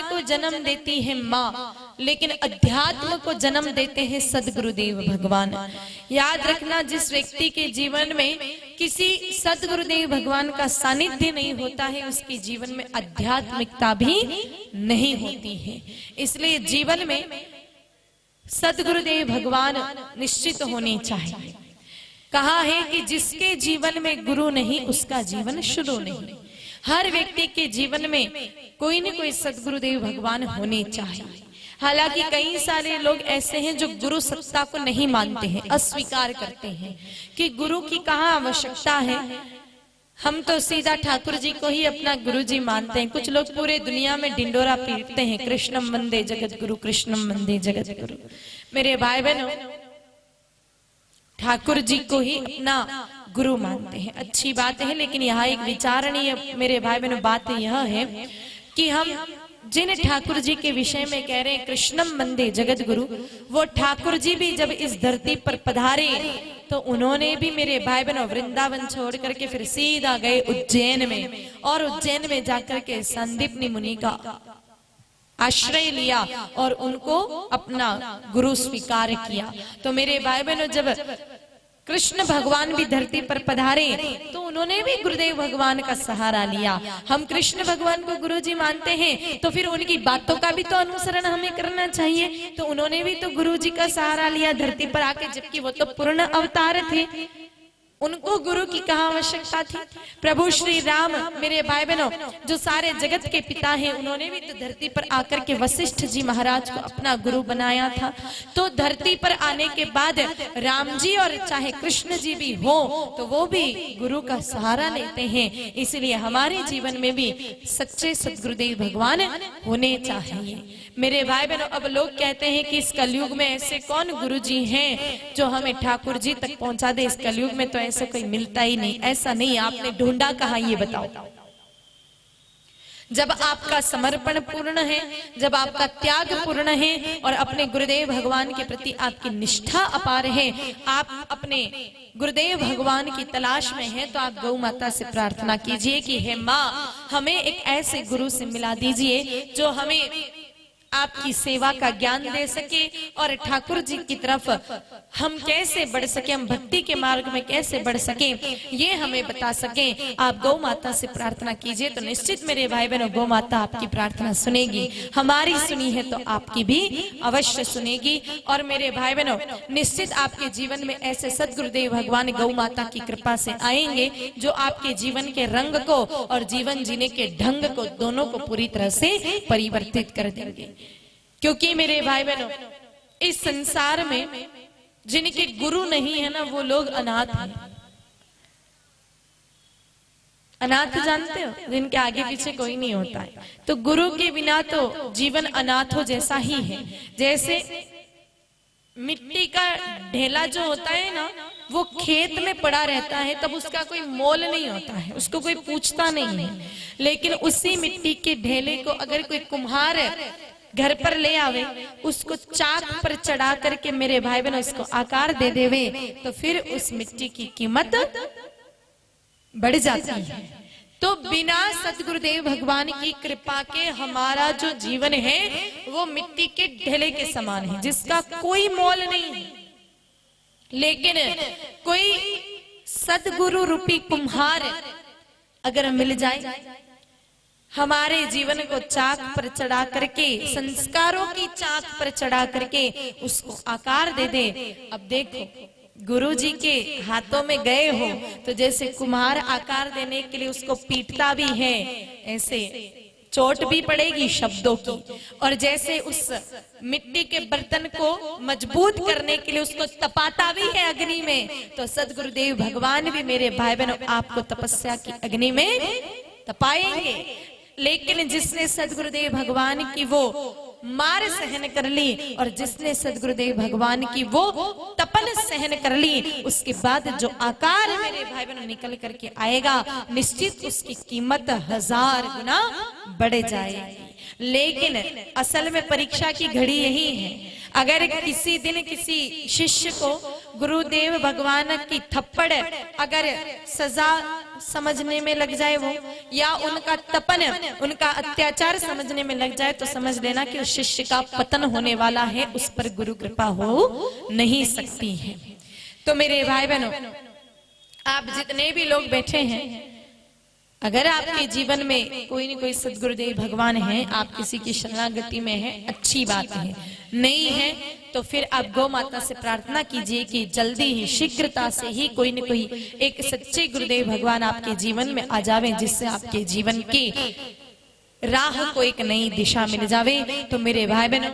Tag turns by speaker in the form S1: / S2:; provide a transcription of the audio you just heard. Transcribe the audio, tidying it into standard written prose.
S1: को जन्म देती है माँ, लेकिन अध्यात्म को जन्म देते हैं सद्गुरुदेव भगवान। याद रखना, जिस व्यक्ति के जीवन में किसी सद्गुरुदेव भगवान का सानिध्य नहीं होता है, उसके जीवन में आध्यात्मिकता भी नहीं होती है। इसलिए जीवन में सद्गुरुदेव भगवान निश्चित होने चाहिए। कहा है कि जिसके जीवन में गुरु नहीं उसका जीवन शुरू नहीं। हर व्यक्ति के जीवन में कोई न कोई सद्गुरुदेव भगवान होने चाहिए। हालांकि कई सारे लोग ऐसे हैं जो गुरु सत्ता को नहीं मानते हैं, अस्वीकार करते हैं कि गुरु की कहाँ आवश्यकता है, हम तो सीधा ठाकुर जी को ही अपना गुरु जी मानते हैं। कुछ लोग पूरे दुनिया में ढिंडोरा पीटते हैं, कृष्णम वंदे जगत गुरु, कृष्णम वंदे जगत गुरु। मेरे भाई बहनों, ठाकुर जी को ही अपना गुरु मानते हैं, अच्छी बात है। लेकिन यहाँ एक विचारणीय मेरे भाई बहनों बात यह है कि हम जिन ठाकुर जी के विषय में कह रहे हैं कृष्णम वंदे जगत गुरु, वो ठाकुर जी भी जब इस धरती पर पधारे तो उन्होंने भी मेरे भाई बहनों वृंदावन छोड़ करके फिर सीधा गए उज्जैन में, और उज्जैन में जाकर के संदीपनी मुनि का आश्रय लिया और उनको अपना गुरु स्वीकार किया। तो मेरे भाई बहनों, जब कृष्ण भगवान भी धरती पर पधारे तो उन्होंने भी गुरुदेव भगवान का सहारा लिया। हम कृष्ण भगवान को गुरु जी मानते हैं तो फिर उनकी बातों का भी तो अनुसरण हमें करना चाहिए। तो उन्होंने भी तो गुरु जी का सहारा लिया धरती पर आके, जबकि वो तो पूर्ण अवतार थे, उनको गुरु की कहाँ आवश्यकता थी। प्रभु श्री राम मेरे भाई बहनों जो सारे जगत के पिता हैं, उन्होंने भी तो धरती पर आकर के वशिष्ठ जी महाराज को अपना गुरु बनाया था। तो धरती पर आने के बाद राम जी और चाहे कृष्ण जी भी हो तो वो भी गुरु का सहारा लेते हैं। इसलिए हमारे जीवन में भी सच्चे सद्गुरुदेव भगवान होने चाहिए। मेरे भाई बहनों, अब लोग कहते हैं कि इस कलयुग में ऐसे कौन गुरु जी हैं जो हमें ठाकुर जी तक पहुंचा दे। इस कलयुग में तो ऐसा कोई मिलता ही नहीं। ऐसा नहीं, आपने ढूंढा कहाँ, ये बताओ। जब आपका समर्पण पूर्ण है, जब आपका त्याग पूर्ण है और अपने गुरुदेव भगवान के प्रति आपकी निष्ठा अपार है, आप अपने गुरुदेव भगवान की तलाश में हैं, तो आप गौ माता से प्रार्थना कीजिए कि हे माँ, हमें एक ऐसे गुरु से मिला दीजिए जो हमें आपकी सेवा का ज्ञान दे सके और ठाकुर जी की तरफ हम कैसे बढ़ सके, हम भक्ति के मार्ग में कैसे बढ़ सके, ये हमें बता सके। आप गौ माता से प्रार्थना कीजिए तो निश्चित मेरे भाई बहनों गौ माता आपकी प्रार्थना सुनेगी। हमारी सुनी है तो आपकी भी अवश्य सुनेगी। और मेरे भाई बहनों, निश्चित आपके जीवन में ऐसे सद्गुरुदेव भगवान गौ माता की कृपा से आएंगे जो आपके जीवन के रंग को और जीवन जीने के ढंग को दोनों को पूरी तरह से परिवर्तित कर देंगे। क्योंकि मेरे भाई बहनों, इस संसार में जिनके गुरु नहीं है ना, वो लोग अनाथ हैं। अनाथ जानते हो, जिनके आगे पीछे कोई नहीं होता है। तो गुरु के बिना तो जीवन अनाथों जैसा ही है। जैसे मिट्टी का ढेला जो होता है ना, वो खेत में पड़ा रहता है, तब उसका कोई मोल नहीं होता है, उसको कोई पूछता नहीं है। लेकिन उसी मिट्टी के ढेले को अगर कोई कुम्हार घर पर ले आवे, उसको चाक पर चढ़ा करके मेरे भाई बहन उसको आकार दे देवे, तो फिर उस मिट्टी की कीमत बढ़ जाती है। तो बिना सद्गुरुदेव भगवान की कृपा के हमारा जो जीवन है वो मिट्टी के ढेले के समान है, जिसका कोई मोल नहीं है। लेकिन कोई सद्गुरु रूपी कुम्हार अगर मिल जाए, हमारे जीवन को चाक पर चढ़ा करके, संस्कारों की चाक पर चढ़ा करके उसको आकार दे दे। अब देखो, गुरु जी के हाथों में गए हो तो जैसे कुम्हार आकार देने के लिए उसको पीटता भी है, ऐसे चोट भी पड़ेगी शब्दों की। और जैसे उस मिट्टी के बर्तन को मजबूत करने के लिए उसको तपाता भी है अग्नि में, तो सद्गुरुदेव भगवान भी मेरे भाई बहनों आपको तपस्या की अग्नि में तपाएंगे। लेकिन जिसने सद्गुरुदेव भगवान की वो मार सहन कर ली और जिसने सद्गुरुदेव भगवान की वो तपन सहन कर ली, उसके बाद जो आकार मेरे भाई बहनों निकल करके आएगा, निश्चित उसकी कीमत 1000 गुना बढ़ जाएगी। लेकिन असल में परीक्षा की घड़ी यही है। अगर किसी दिन किसी शिष्य को गुरुदेव भगवान की थप्पड़ अगर सजा समझने में लग जाए वो, या उनका तपन, उनका अत्याचार समझने में लग जाए, तो समझ लेना कि उस शिष्य का पतन होने वाला है, उस पर गुरु कृपा हो नहीं सकती है। तो मेरे भाई बहनों, आप जितने भी लोग बैठे हैं, अगर आपके जीवन में कोई न कोई सद्गुरुदेव भगवान है, आप किसी की शरणागति में है, अच्छी बात है। नहीं है तो फिर आप गौ माता से प्रार्थना कीजिए कि जल्दी ही, शीघ्रता से ही कोई न कोई एक सच्चे गुरुदेव भगवान आपके जीवन में आ जावे, जिससे आपके जीवन की राह को एक नई दिशा मिल जावे। तो मेरे भाई बहनों,